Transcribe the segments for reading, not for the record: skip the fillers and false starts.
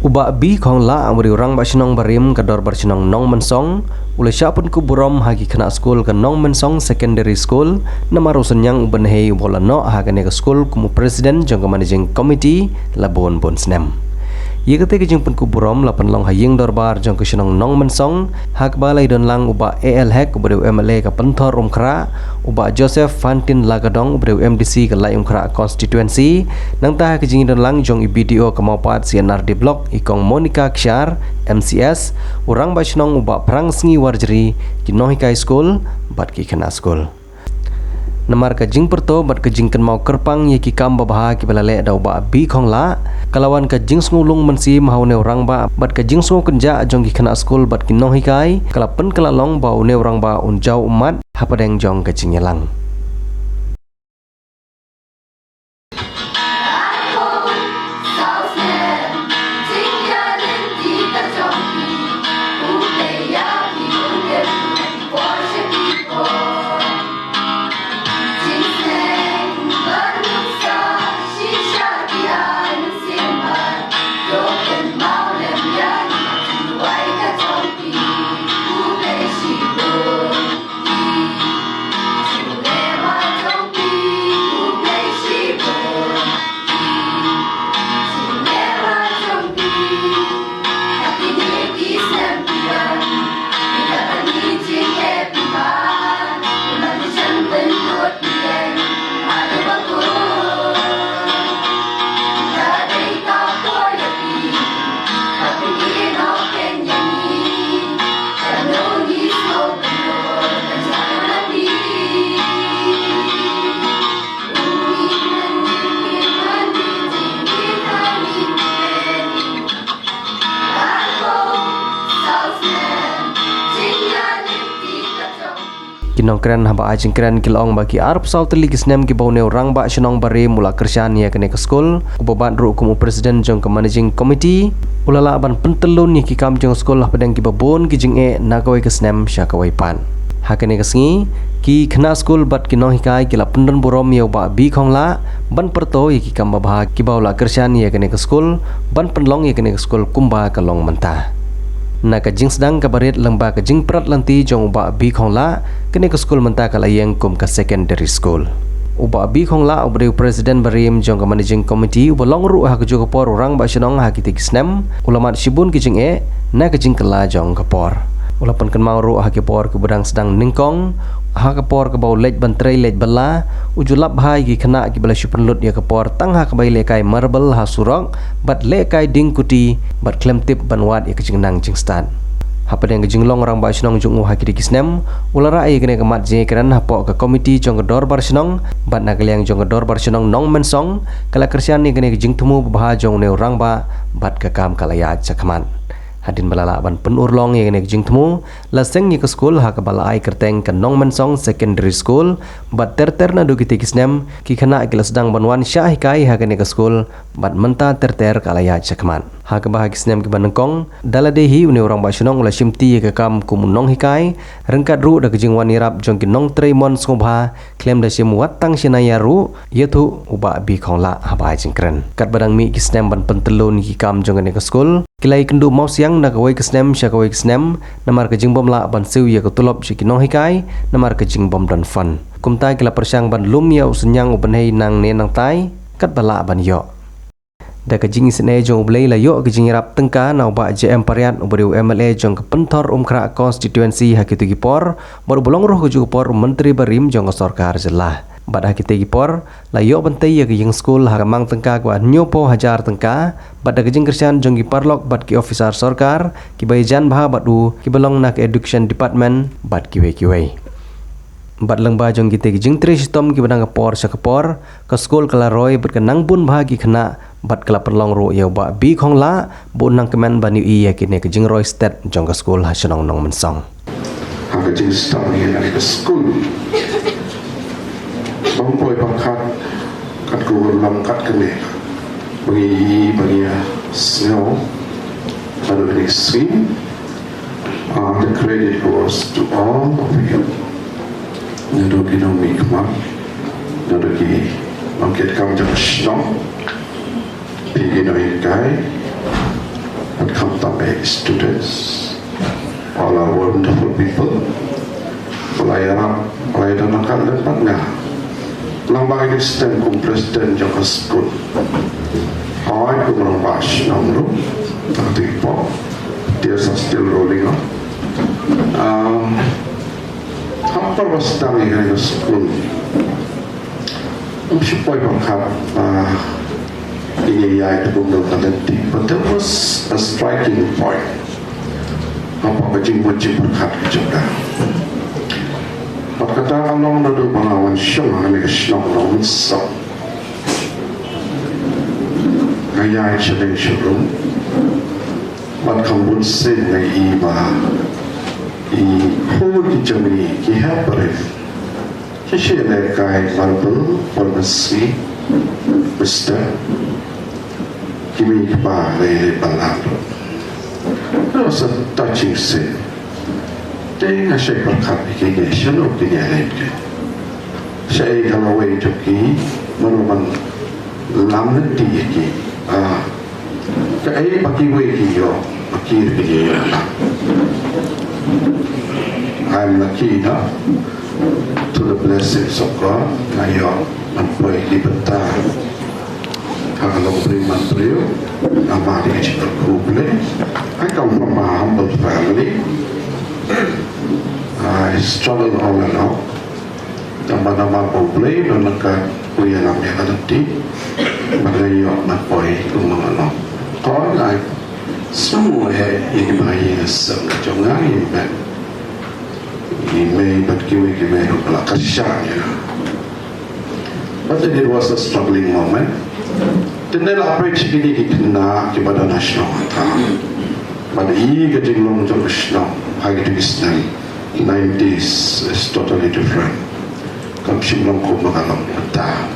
Ubak bi khong la amri orang basinong barim kador barsinong nong mensong ule syapun ku burom hagi kena skul ke nong mensong secondary school namaru senyang ubenhei bola no hagane ke skul kumu presiden jong ke managing committee labon bon snem. Ia kata kejeng pun ku burom lapan long haying dorbar jong ke sinong nong mensong hak balai don lang ubak AL hek ubrew MLA ke pentor umkra ubak Joseph Fantin Lagadong ubrew MDC ke lai umkra constituency nang tah kejeng don lang jong IBDO ke maupat CNRD block ikong Monica Ksyar MCS urang basinong ubak perang sengi warjeri ki nohikai school bat ki kena school. Namar kajing perto bat kajing ken mau kerpang ye ki kam babaha ki balale da ba bi khong la kalawan kajing ngulung mensi mahaune orang ba bat kajing sungu kenja jong ki kena school bat ki nohi kai kalapen kalalong ba une orang ba unjau umat hapadeng jong kajing yelang. Kinong keren hamba ajing keren kilong bagi arp saut ligis nem ki baune orang ba sinong bare mula kerjaan ya kene ke skul ubaban ru kumu presiden jong ke managing committee ulala ban pentelun ni ki kam jong skul lah pedang ki babon ki jing e nagawai ke snem sya kawai pan hakene ke sengi ki kena skul bat ki noh hikai ki la pendon burom ya ba bi khong la ban perto ya ki kam babah ki baula kerjaan ya kene ke skul ban penlong ya kene ke skul kumba ke long mentah. Na kajing sedang kabarit lembah kajing perat lanti jong ubak bi khong la kene ke skul mentah kalayeng kum ke secondary school. Ubak bi khong la ubrew presiden barim jong ke managing committee ubalong ru ha kejo kapor orang ba sinong ha kitik snem ulamat sibun kijing e na kajing kela jong kapor. Ulapan ken mau ru ha kepor ke bedang sedang ningkong ha kapor ke bau lej bantrei lej bela ujulap hai ki kena ki bela syupenlut ya kapor tang ha kebai lekai marble ha surok bat lekai ding kuti bat klemtip banwat ya kejing nang jing stan ha padeng kejing long orang ba sinong jung ha ki kisnem ulara ai kene kemat je keran ha po ke komiti jong gedor bar sinong bat nagaliang jong gedor bar sinong nong mensong kala kersian ni kene kejing temu bah jong ne orang ba bat ke kam kalaya cakman. Hadin balala ban penurlong yang kene kejing temu laseng ni ke skul ha ke balai kerteng ke nong mensong secondary school bat terter na dugi tikisnem ki kena kila sedang banwan syah hikai ha kene ke skul bat menta terter kalaya cakman ha ke bahagi snem ki banengkong daladehi une orang basinong ula simti ke kam kumunong hikai rengkat ru da kejing wanirap jong ki nong treimon ngobha klem da sim watang sinaya ru yetu uba bi khong la ha ba jing kren kat badang mi ki snem ban pentelun ki kam jong kene ke skul kilai kendu mau siang na kawai kesnem sya kawai kesnem namar kejing bom la ban siu ya ketulop si kinong hikai namar kejing bom dan fun kumtai kila persyang ban lum ya usenyang ubenhei nang ne nang tai kat bala ban yo da kejing isne jong ublei la yo kejing rap tengka na ba JM Pariat ubrew MLA jong ke pentor umkra constituency hakitu gipor baru bolong roh ke por menteri barim jong sarkar jelah bad hakite gipor la yo bantai ya kejing school hakamang tengka kwa nyopo hajar tengka bad kejing kersian jong giparlok bad ki officer sarkar ki bayan bah badu ki belong nak education department bad ki we bad lengba jong gite kejing tri sistem ki badang kapor sakapor ke school kala roy berkenang bun bahagi kena bad kala perlong ro ya ba bi khong la bun nang kemen bani i ya kine kejing roy state jong ke school ha senong nong mensong ha kejing start ni nak ke school bang poi pangkat kat ku lamkat kene bagi snow and the swim the credit goes to all of you nado kino mikma nado ki angket kam jang shnong pigi no ikai Kamtame students, all our wonderful people, pelayaran akan lepatnya. Lambang ini STEM kum Presiden Jaka School. Hai kum lambas namru, tapi po, dia still rolling on. Apa wasdang ini school? Supaya bangkap ini ya itu bunda talenti, but there was a striking point. Apa bajing berkat juga. Kata Allah nado bangawan syong ane kesnong nong so. Kaya challenge room. Mat kambun sen ngai iba. I whole ki jami ki hapare. Kishi ne kai marble pharmacy. Mister. Kimi ba le balado. It was a touching scene. Dia ngasih berkat begini, selalu begini aja. Saya kalau itu ki, merupakan lam nanti ki. Saya bagi wei yo, bagi begini lah. I'm lucky enough to the blessings of God. Ngayon, mampu liberta. Kalau beriman beliau, nama dia cepat kubli. I come from a humble family. I struggled all along. Nama-nama boleh menekan kuya namanya nanti. Bagaimana nak boleh mengenal? Kalau lain semua ini bayi semua jangan ini berkiwe-kiwe kalau kerjanya. But it was a struggling moment. Then approach ini dikena kepada nasional antara. But he getting long to national. High Islam 90s is totally different. Kami simulong ko magalang mata.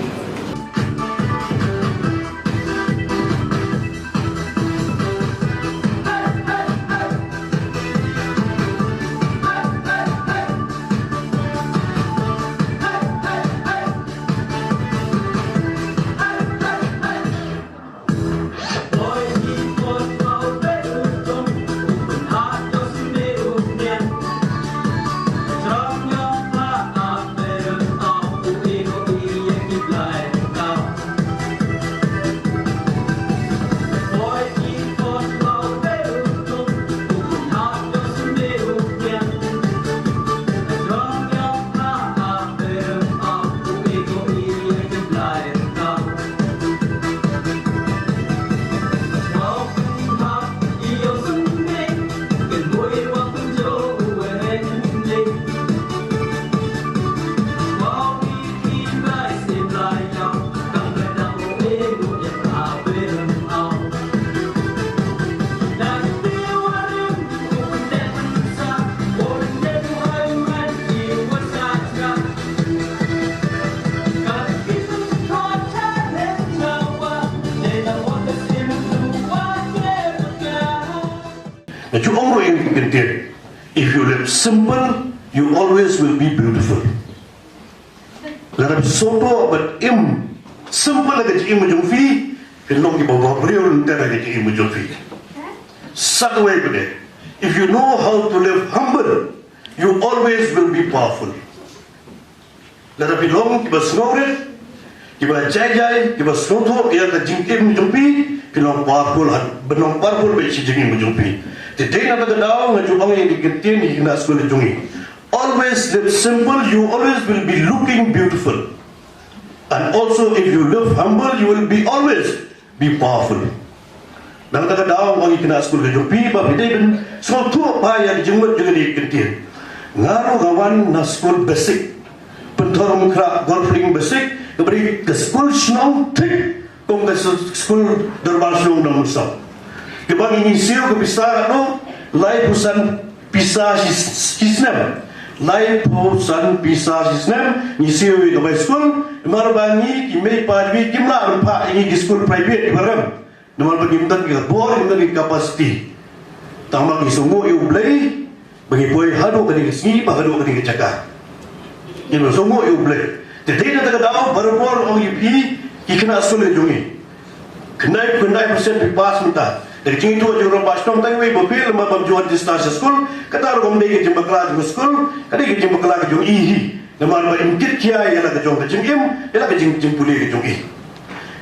That you always content. If you live simple, you always will be beautiful. Let us soto but simple like the image of fee, and long about real like the image of fee. Suck away with it. If you know how to live humble, you always will be powerful. Let us belong, give us knowledge, give us jai, give us soto, ya the jingkim jumpi, belong powerful, belong powerful, which is jingkim jumpi. The day na tagadaw nga jubang yung dikintin yung naskul jungi. Always live simple, you always will be looking beautiful. And also if you live humble, you will be always be powerful. Nang tagadaw ang ikinaskul jungi, babidayin, so tu pa ya dijengwat yung dikintin. Ngaro gawan na school basic, pentorong kra golfing basic, kabari ke school snong tik, kung ke school derbal snong na musab. Kebang inisio kepisah no, lai pusan pisah hisnem, lai pusan pisah hisnem, inisio di kebay school, marbangi kimei padwi kimla rumpa ini di school private di barang, nomor bagimtan kita boleh dengan kapasiti, tambah isungu iublay, bagi boy hadu kini kesini, hadu kini kecakar, ini sungu iublay, jadi nanti kita baru orang ipi, ikna school jungi, kenai persen pipas minta. dari cing itu jurang pas nong tang we bopil ma bam juan di stasiun school kata ro ke jim bakla di school kadi ke jim bakla ke jung ihi nama ba imkit kia ya la ke jong ke jing im ya la ke jing puli ke jung i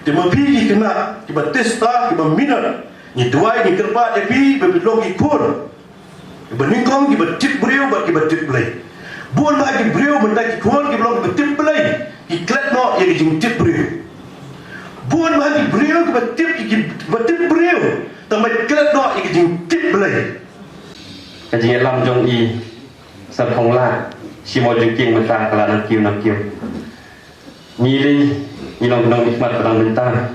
de ma pi ki kena ki ba testa ki ba minar ni duai ni kerpa de pi be long ki kur ki ba ningkong ki ba tip breu ba ki ba tip blai buon ba ki breu ba ki kur ki long ki ba tip blai ki klet no ya ki jing tip breu buon ba ki breu ki ba tip breu tambah klet no ya ki jing tip blai Kajing lam jong i sab hong la si mo jing king mentah kala nak kiu ni li long hikmat pedang mentah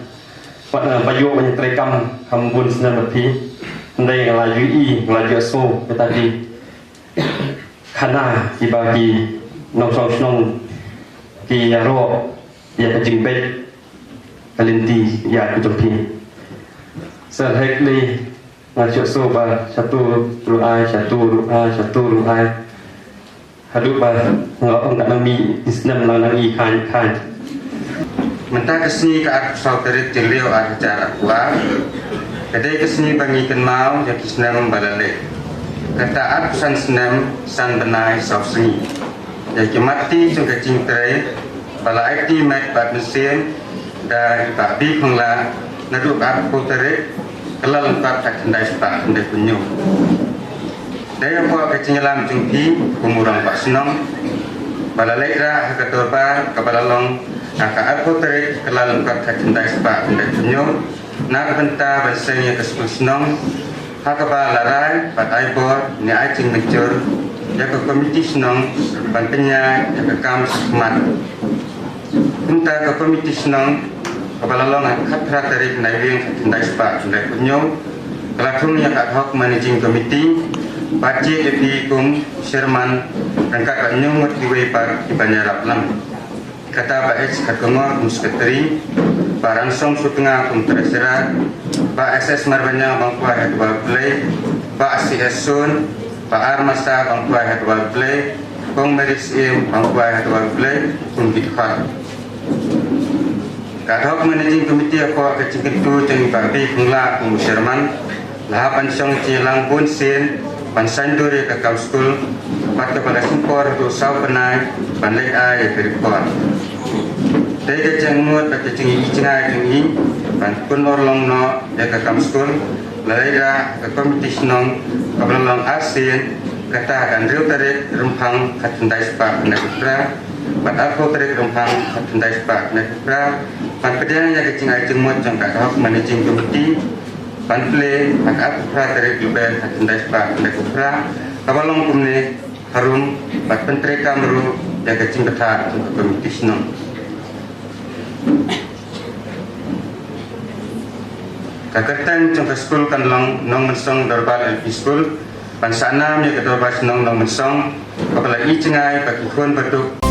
pada bayu menyetrekam hambun senan berpi ndai ngelaju ngelaju so tadi khana dibagi nong song ki ro ya kajing bet kalinti ya kujumpi sehek li ngajak so ba satu ruai hadu ba ngong tak nami islam lang i kan mentah kesini ke aku saudari jeliau acara kuah kedai kesini bangi kenal ya kisnam balale kata aku senam san benai sausni ya kemati juga cingtrai bala IT mat bat mesin dari babi khongla nadu aku terik kelal lengkap tak kendai sepak kendai penyu daya buat kecingelam jungki kumurang pak senong bala leira hakatorba kabalalong aka aku terik kelal lengkap tak kendai sepak kendai penyu nak benta bersenya kesepul senong hakaba larai pat aibor ni acing mencur ya ke komiti senong bantenya ya ke kam semat benta ke komiti senong kabalalong khatra tarik naiwing kendai sepak kendai penyu kelatung yang kat hok managing committee baci epi kum Sherman dan kat nyumut diwe par di Banjarap lam kata ba H kakengor kum sekretari barang song sutengah kum treasurer ba SS marbanya bangkua hedwal play ba CS sun ba Armasa bangkua hedwal play kong Meris im bangkua hedwal play kum bidkhar kadok managing committee apa kecing itu ceng babi pengla kum Sherman lahapan song cilang pun sin pansanduri ke kau school pat kepala simpor tu sau penai panlek ai berikor dai ke ceng mut ke ceng cengai ceng pan pun orlong no ya ke kau school laira ke komiti senong kabelang asin kata dan riu tarik rempang katendai sepak negara pat aku tarik rempang katendai sepak negara pan pedang ya ke cengai ceng mut jang kat hok managing committee panple hak aku tarik luben katendai sepak negara kabalong kumne harum pat pentre kamru ya ke ceng betar komiti senong kakatan jangka school kan long nong mensong dorbal LP school pansanam ya ke dorbal senong nong mensong kapala i cengai bagi kun berduk